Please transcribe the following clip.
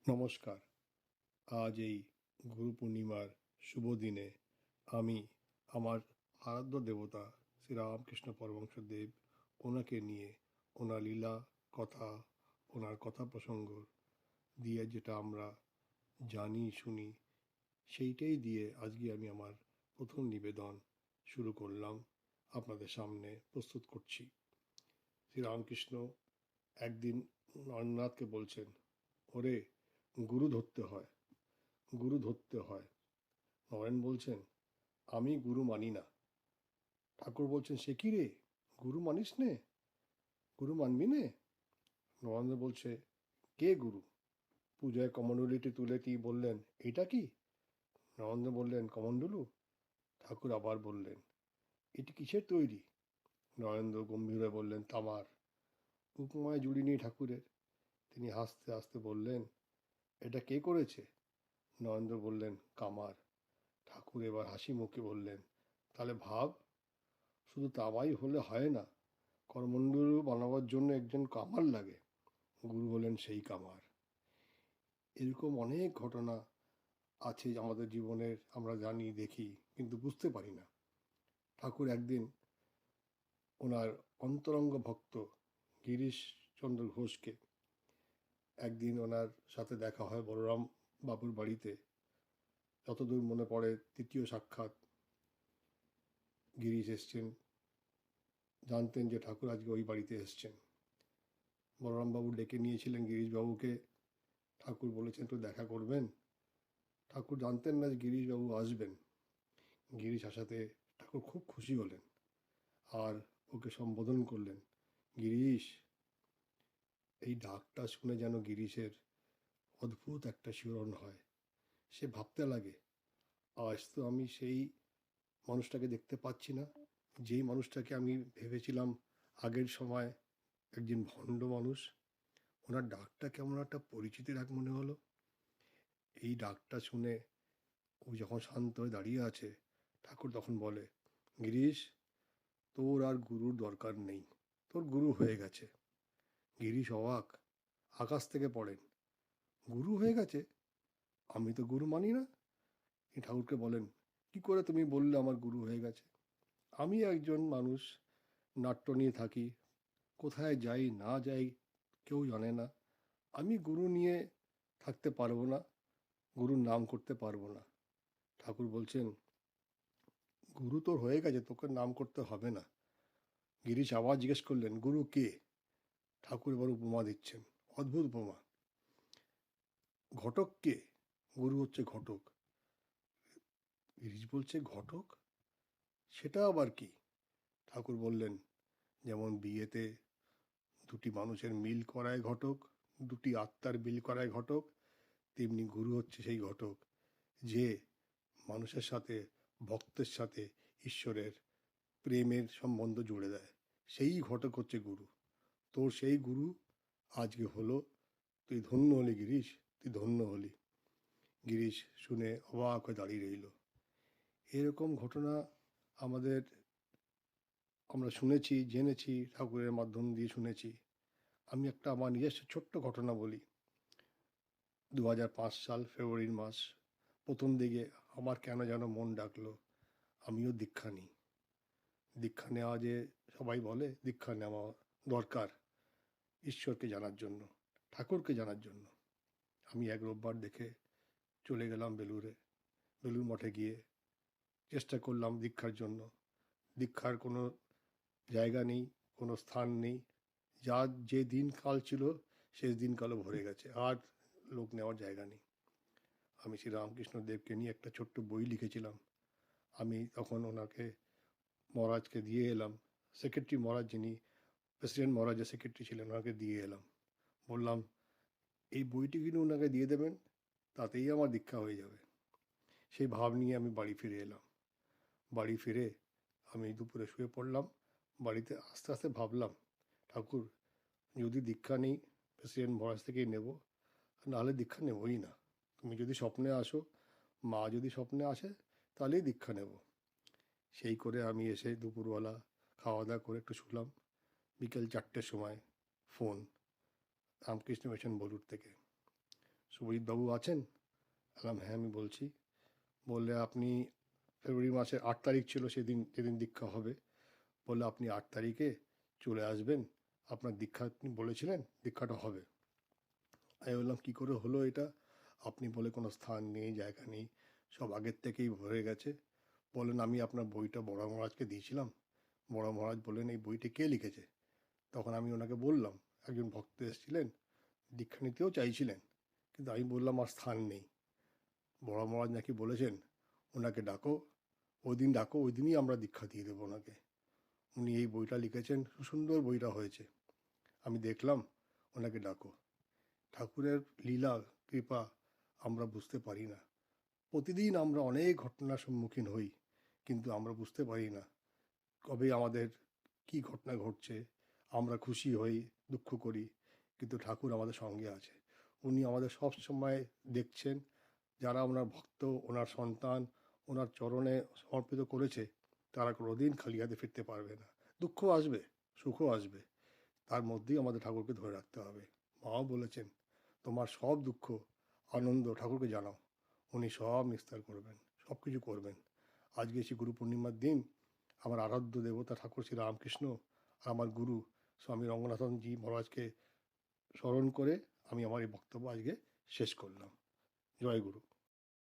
নমস্কার। আজ এই গুরু পূর্ণিমার শুভ দিনে আমি আমার আরাধ্য দেবতা শ্রীরামকৃষ্ণ পরমহংসদেব ওনাকে নিয়ে ওনার লীলা কথা, ওনার কথা প্রসঙ্গ দিয়ে যেটা আমরা জানি শুনি সেইটাই দিয়ে আজকে আমি আমার প্রথম নিবেদন শুরু করলাম, আপনাদের সামনে প্রস্তুত করছি। শ্রীরামকৃষ্ণ একদিন নরনাথকে বলছেন, ওরে গুরু ধরতে হয়, গুরু ধরতে হয়। নরেন বলছেন, আমি গুরু মানি না। ঠাকুর বলছেন, সে কি রে, গুরু মানিস নে, গুরু মানবি নে? নরেন্দ্র বলছে, কে গুরু? পূজায় কমণ্ডলুটি তুলে বললেন, এটা কি? নরেন্দ্র বললেন, কমণ্ডলু? ঠাকুর আবার বললেন, এটি কিসের তৈরি? নরেন্দ্র গম্ভীর হয়ে বললেন, তামার। উপমায় জুড়ি নেই ঠাকুরের। তিনি হাসতে হাসতে বললেন, এটা কে করেছে? নরেন্দ্র বললেন, কামার। ঠাকুর এবার হাসি মুখে বললেন, তাহলে ভাব, শুধু তামাই হলে হয় না, করমণ্ডলু বানাবার জন্য একজন কামার লাগে। গুরু হলেন সেই কামার। এরকম অনেক ঘটনা আছে আমাদের জীবনের, আমরা জানি, দেখি, কিন্তু বুঝতে পারি না। ঠাকুর একদিন ওনার অন্তরঙ্গ ভক্ত গিরিশচন্দ্র ঘোষকে, একদিন ওনার সাথে দেখা হয় বলরাম বাবুর বাড়িতে। যতদূর মনে পড়ে তৃতীয় সাক্ষাৎ। গিরিশ এসছেন, জানতেন যে ঠাকুর আজকে ওই বাড়িতে এসছেন। বলরামবাবু ডেকে নিয়েছিলেন গিরিশবাবুকে। ঠাকুর বলেছেন একটু দেখা করবেন। ঠাকুর জানতেন না যে গিরিশবাবু আসবেন। গিরিশ আসাতে ঠাকুর খুব খুশি হলেন আর ওকে সম্বোধন করলেন, গিরিশ। এই ডাকটা শুনে যেন গিরিশের অদ্ভুত একটা শিহরণ হয়। সে ভাবতে লাগে, আজ তো আমি সেই মানুষটাকে দেখতে পাচ্ছি না, যেই মানুষটাকে আমি ভেবেছিলাম আগের সময় একজন ভণ্ড মানুষ। ওনার ডাকটা কেমন একটা পরিচিতি ডাক মনে হলো। এই ডাকটা শুনে ও যখন শান্ত হয়ে দাঁড়িয়ে আছে, ঠাকুর তখন বলে, গিরিশ, তোর আর গুরুর দরকার নেই, তোর গুরু হয়ে গেছে। গিরিশ অবাক, আকাশ থেকে পড়েন, গুরু হয়ে গেছে? আমি তো গুরু মানি না। তিনি ঠাকুরকে বলেন, কি করে তুমি বললে আমার গুরু হয়ে গেছে? আমি একজন মানুষ, নাট্য নিয়ে থাকি, কোথায় যাই না যাই কেউ জানে না। আমি গুরু নিয়ে থাকতে পারবো না, গুরুর নাম করতে পারবো না। ঠাকুর বলছেন, গুরু তোর হয়ে গেছে, তোকে নাম করতে হবে না। গিরিশ আবার জিজ্ঞেস করলেন, গুরু কে? ঠাকুর এবার উপমা দিচ্ছেন, অদ্ভুত উপমা। ঘটক কে? গুরু হচ্ছে ঘটক। গিরিশ বলছে, ঘটক? সেটা আবার কি? ঠাকুর বললেন, যেমন বিয়েতে দুটি মানুষের মিল করায় ঘটক, দুটি আত্মার মিল করায় ঘটক, তেমনি গুরু হচ্ছে সেই ঘটক যে মানুষের সাথে, ভক্তের সাথে ঈশ্বরের প্রেমের সম্বন্ধ জুড়ে দেয়। সেই ঘটক হচ্ছে গুরু। তোর সেই গুরু আজকে হলো, তুই ধন্য হলি গিরিশ, তুই ধন্য হলি। গিরিশ শুনে অবাক হয়ে দাঁড়িয়ে রইল। এরকম ঘটনা আমাদের, আমরা শুনেছি, জেনেছি, ঠাকুরের মাধ্যম দিয়ে শুনেছি। আমি একটা আমার নিজস্ব ছোট্ট ঘটনা বলি। 2005 সাল ফেব্রুয়ারির মাস, প্রথম দিকে আমার কেন যেন মন ডাকলো আমিও দীক্ষা নিই। দীক্ষা নেওয়া যে, সবাই বলে দীক্ষা নেওয়া দরকার ঈশ্বরকে জানার জন্য, ঠাকুরকে জানার জন্য। আমি এক রোববার দেখে চলে গেলাম বেলুড়ে। বেলুড় মঠে গিয়ে চেষ্টা করলাম দীক্ষার জন্য। দীক্ষার কোনো জায়গা নেই, কোনো স্থান নেই। যা যে দিনকাল ছিল শেষ দিনকালও ভরে গেছে, আর লোক নেওয়ার জায়গা নেই। আমি শ্রী রামকৃষ্ণ দেবকে নিয়ে একটা ছোট্ট বই লিখেছিলাম। আমি তখন ওনাকে, মহারাজকে দিয়ে এলাম। সেক্রেটারি মহারাজ, যিনি প্রেসিডেন্ট মহারাজের সেক্রেটারি ছিলেন, ওনাকে দিয়ে এলাম। বললাম, এই বইটি কিন্তু ওনাকে দিয়ে দেবেন, তাতেই আমার দীক্ষা হয়ে যাবে। সেই ভাব নিয়ে আমি বাড়ি ফিরে এলাম। বাড়ি ফিরে আমি দুপুরে শুয়ে পড়লাম। বাড়িতে আস্তে আস্তে ভাবলাম, ঠাকুর, যদি দীক্ষা নেই প্রেসিডেন্ট মহারাজ থেকেই নেব, নাহলে দীক্ষা নেবই না। তুমি যদি স্বপ্নে আসো, মা যদি স্বপ্নে আসে, তাহলেই দীক্ষা নেব। সেই করে আমি এসে দুপুরবেলা খাওয়া দাওয়া করে একটু শুলাম। বিকেল 4টের সময় ফোন, রামকৃষ্ণ মিশন বলুর থেকে। শুভজিৎবাবু আছেন? বললাম, হ্যাঁ আমি বলছি। বললে, আপনি ফেব্রুয়ারি মাসের 8 তারিখ ছিল সেদিন, যেদিন দীক্ষা হবে। বললে, আপনি 8 তারিখে চলে আসবেন, আপনার দীক্ষা আপনি বলেছিলেন, দীক্ষাটা হবে। আমি বললাম, কী করে হলো এটা? আপনি বলে কোনো স্থান নেই, জায়গা নেই, সব আগের থেকেই ভরে গেছে। বললেন, আমি আপনার বইটা বড় মহারাজকে দিয়েছিলাম, বড় মহারাজ বললেন এই বইটি কে লিখেছে। তখন আমি ওনাকে বললাম, একজন ভক্ত এসেছিলেন, দীক্ষা নিতেও চাইছিলেন, কিন্তু আমি বললাম আর স্থান নেই। বড় মহারাজ নাকি বলেছেন ওনাকে ডাকো, ওই দিন ডাকো, ওই দিনই আমরা দীক্ষা দিয়ে দেবো ওনাকে। উনি এই বইটা লিখেছেন, সুন্দর বইটা হয়েছে। আমি দেখলাম, ওনাকে ডাকো। ঠাকুরের লীলা, কৃপা আমরা বুঝতে পারি না। প্রতিদিন আমরা অনেক ঘটনার সম্মুখীন হই, কিন্তু আমরা বুঝতে পারি না কবে আমাদের কি ঘটনা ঘটছে। আমরা খুশি হই, দুঃখ করি, কিন্তু ঠাকুর আমাদের সঙ্গে আছে। উনি আমাদের সব সময় দেখছেন। যারা ওনার ভক্ত, ওনার সন্তান, ওনার চরণে সমর্পিত করেছে, তারা কোনোদিন খালি হাতে ফিরতে পারবে না। দুঃখ আসবে, সুখও আসবে, তার মধ্যেই আমাদের ঠাকুরকে ধরে রাখতে হবে। মাও বলেছেন, তোমার সব দুঃখ আনন্দ ঠাকুরকে জানাও, উনি সব নিস্তার করবেন, সব কিছু করবেন। আজকে শ্রী গুরু পূর্ণিমার দিন আমার আরাধ্য দেবতা ঠাকুর শ্রী রামকৃষ্ণ আর আমার গুরু স্বামী রঙ্গনাথনজি মহারাজকে স্মরণ করে আমি আমার এই বক্তব্য আজকে শেষ করলাম। জয় গুরু।